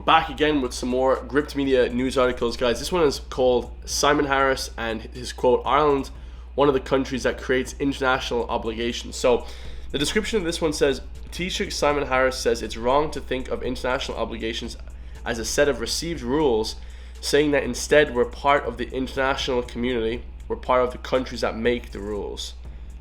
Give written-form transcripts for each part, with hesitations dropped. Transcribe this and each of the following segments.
back again with some more Gripped Media news articles, guys. This one is called Simon Harris and his quote, Ireland, one of the countries that creates international obligations. So the description of this one says, Taoiseach Simon Harris says it's wrong to think of international obligations as a set of received rules, saying that instead we're part of the international community, we're part of the countries that make the rules.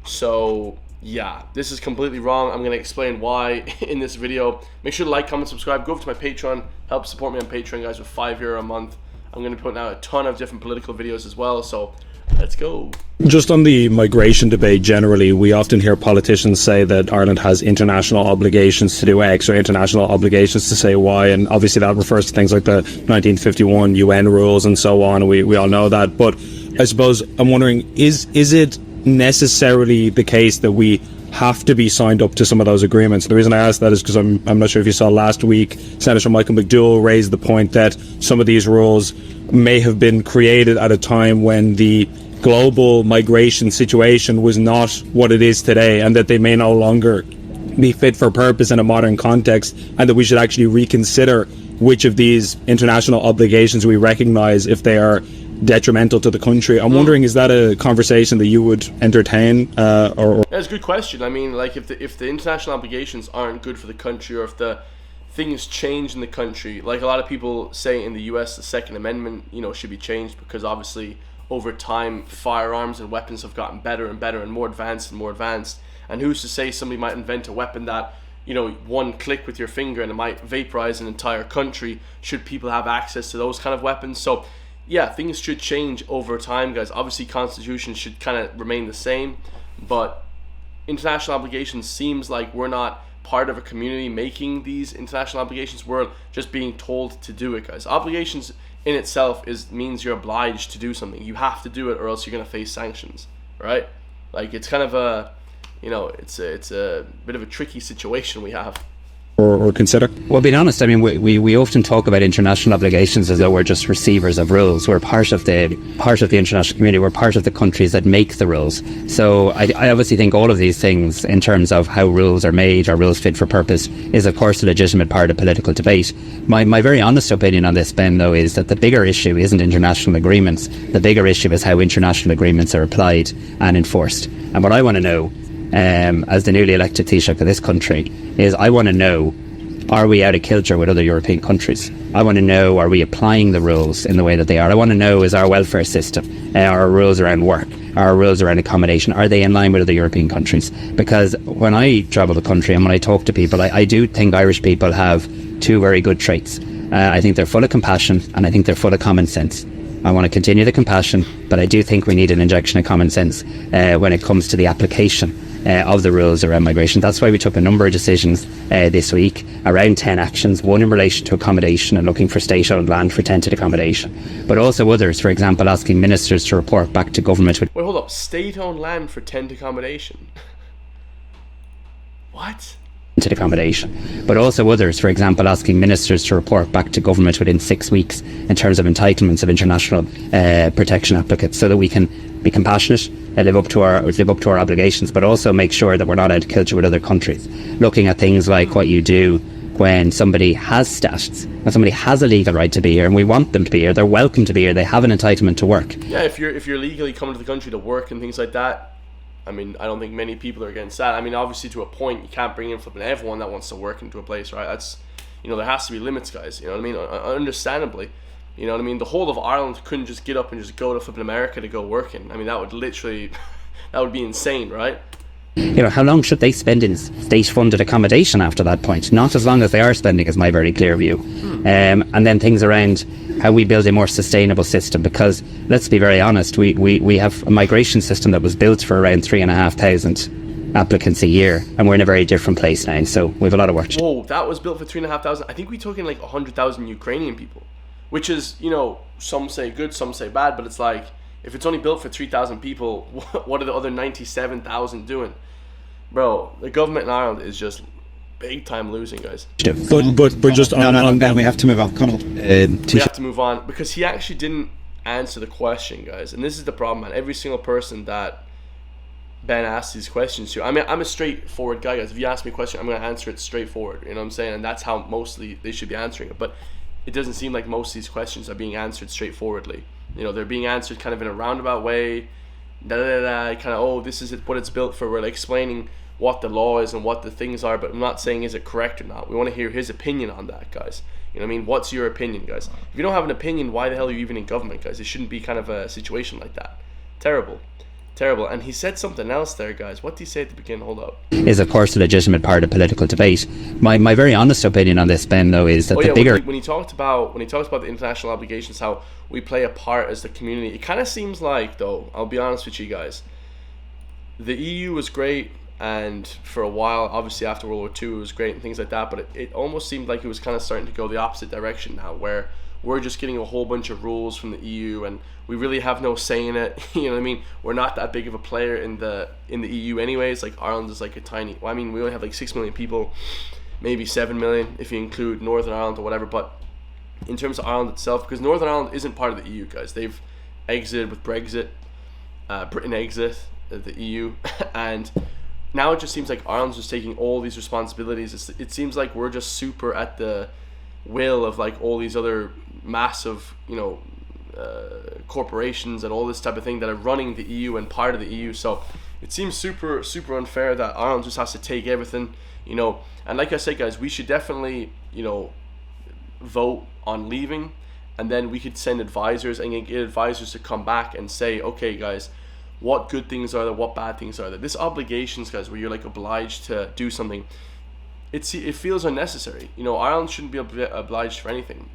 So yeah, this is completely wrong. I'm going to explain why in this video. Make sure to like, comment, subscribe. Go over to my Patreon. Help support me on Patreon, guys, with €5 a month. I'm going to be putting out a ton of different political videos as well. So let's go. Just on the migration debate generally, we often hear politicians say that Ireland has international obligations to do X or international obligations to say Y, and obviously that refers to things like the 1951 UN rules and so on. We all know that. But I suppose I'm wondering, is it necessarily the case that we have to be signed up to some of those agreements? The reason I ask that is because I'm not sure if you saw last week, Senator Michael McDowell raised the point that some of these rules may have been created at a time when the global migration situation was not what it is today, and that they may no longer be fit for purpose in a modern context, and that we should actually reconsider which of these international obligations we recognize if they are detrimental to the country. I'm wondering, is that a conversation that you would entertain? Or That's a good question. I mean, like, if the international obligations aren't good for the country, or if the things change in the country, like a lot of people say in the US, the Second Amendment, should be changed because obviously over time firearms and weapons have gotten better and better and more advanced and more advanced. And who's to say somebody might invent a weapon that, one click with your finger and it might vaporize an entire country? Should people have access to those kind of weapons? So yeah, things should change over time, guys. Obviously, constitutions should kind of remain the same, but international obligations seems like we're not part of a community making these international obligations. We're just being told to do it, guys. Obligations in itself means you're obliged to do something. You have to do it, or else you're gonna face sanctions, right? Like, it's kind of a, it's a bit of a tricky situation we have. or consider? Well, being honest, I mean, we often talk about international obligations as though we're just receivers of rules. We're part of the international community. We're part of the countries that make the rules. So I obviously think all of these things, in terms of how rules are made, or rules fit for purpose, is of course a legitimate part of political debate. My very honest opinion on this, Ben, though, is that the bigger issue isn't international agreements. The bigger issue is how international agreements are applied and enforced. And what I want to know, as the newly elected Taoiseach of this country, is I want to know, are we out of kilter with other European countries? I want to know, are we applying the rules in the way that they are? I want to know, is our welfare system, our rules around work, our rules around accommodation, are they in line with other European countries? Because when I travel the country and when I talk to people, I do think Irish people have two very good traits. I think they're full of compassion, and I think they're full of common sense. I want to continue the compassion, but I do think we need an injection of common sense when it comes to the application of the rules around migration. That's why we took a number of decisions this week, around 10 actions, one in relation to accommodation and looking for state-owned land for tented accommodation, but also others, for example, asking ministers to report back to government with... Wait, hold up, state-owned land for tented accommodation? What? Accommodation, but also others, for example, asking ministers to report back to government within 6 weeks in terms of entitlements of international protection applicants, so that we can be compassionate and live up to our obligations, but also make sure that we're not out of kilter with other countries. Looking at things like what you do when somebody has status, when somebody has a legal right to be here, and we want them to be here, they're welcome to be here, they have an entitlement to work. Yeah, if you're legally coming to the country to work and things like that, I mean, I don't think many people are against that. I mean, obviously, to a point, you can't bring in flipping everyone that wants to work into a place, right? That's, there has to be limits, guys. You know what I mean? Understandably, you know what I mean? The whole of Ireland couldn't just get up and just go to flipping America to go working. I mean, that would literally, that would be insane, right? How long should they spend in state-funded accommodation after that point? Not as long as they are spending, is my very clear view. And then things around how we build a more sustainable system, because let's be very honest, we have a migration system that was built for around 3,500 applicants a year, and we're in a very different place now, so we have a lot of work to do. Whoa, that was built for 3,500. I think we took in like 100,000 Ukrainian people, which is, some say good, some say bad, but it's like, if it's only built for 3,000 people, what are the other 97,000 doing? Bro, the government in Ireland is just big time losing, guys. But just on Ben, we have to move on. Conal, we have to move on, because he actually didn't answer the question, guys. And this is the problem, man. Every single person that Ben asks these questions to, I mean, I'm a straightforward guy, guys. If you ask me a question, I'm going to answer it straightforward. You know what I'm saying? And that's how mostly they should be answering it. But it doesn't seem like most of these questions are being answered straightforwardly. They're being answered kind of in a roundabout way, kind of, oh, this is what it's built for. We're like explaining what the law is and what the things are, but I'm not saying is it correct or not. We want to hear his opinion on that, guys. You know what I mean? What's your opinion, guys? If you don't have an opinion, why the hell are you even in government, guys? It shouldn't be kind of a situation like that. Terrible. And he said something else there, guys. What did he say at the beginning? Hold up. Is, of course, a legitimate part of political debate. My very honest opinion on this, Ben, though, is that when he talked about the international obligations, how we play a part as the community, it kind of seems like, though, I'll be honest with you guys, the EU was great, and for a while, obviously after World War II, it was great and things like that, but it almost seemed like it was kind of starting to go the opposite direction now, where we're just getting a whole bunch of rules from the EU, and we really have no say in it. You know what I mean? We're not that big of a player in the EU anyways. Like, Ireland is like a tiny, we only have like 6 million people, maybe 7 million if you include Northern Ireland or whatever. But in terms of Ireland itself, because Northern Ireland isn't part of the EU, guys, they've exited with Brexit, Britain exit the EU, and now it just seems like Ireland's just taking all these responsibilities. It seems like we're just super at the will of like all these other massive, corporations and all this type of thing that are running the EU and part of the EU. So it seems super unfair that Ireland just has to take everything, and like I said, guys, we should definitely vote on leaving, and then we could send advisors and get advisors to come back and say, okay guys, what good things are there, what bad things are there. This obligations, guys, where you're like obliged to do something, it feels unnecessary. Ireland shouldn't be obliged for anything.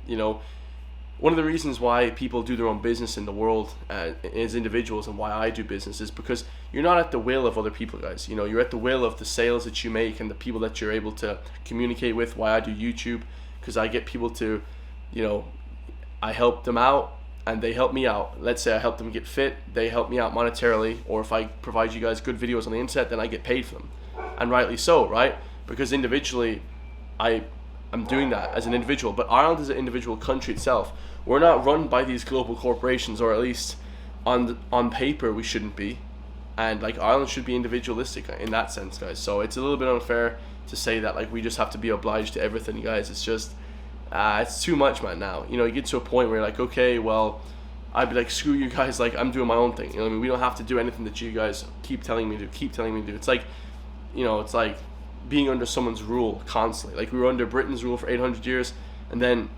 One of the reasons why people do their own business in the world as individuals, and why I do business, is because you're not at the will of other people, guys. You're at the will of the sales that you make and the people that you're able to communicate with. Why I do YouTube, because I get people to, I help them out and they help me out. Let's say I help them get fit, they help me out monetarily, or if I provide you guys good videos on the internet, then I get paid for them, and rightly so, right? Because individually, I'm doing that as an individual. But Ireland is an individual country itself. We're not run by these global corporations, or at least on paper we shouldn't be. And like, Ireland should be individualistic in that sense, guys. So it's a little bit unfair to say that like we just have to be obliged to everything, guys. It's just it's too much, man. Now you get to a point where you're like, okay, well, I'd be like, screw you guys, like I'm doing my own thing. We don't have to do anything that you guys keep telling me to do. It's like, it's like being under someone's rule constantly. Like, we were under Britain's rule for 800 years, and then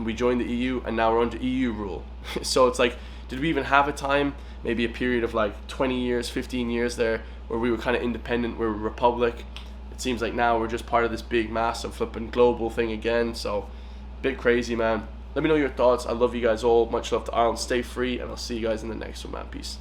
we joined the EU, and now we're under EU rule. So it's like, did we even have a time, maybe a period of like 20 years, 15 years there, where we were kind of independent, we were a republic? It seems like now we're just part of this big, massive, flipping global thing again. So, bit crazy, man. Let me know your thoughts. I love you guys all. Much love to Ireland. Stay free, and I'll see you guys in the next one, man. Peace.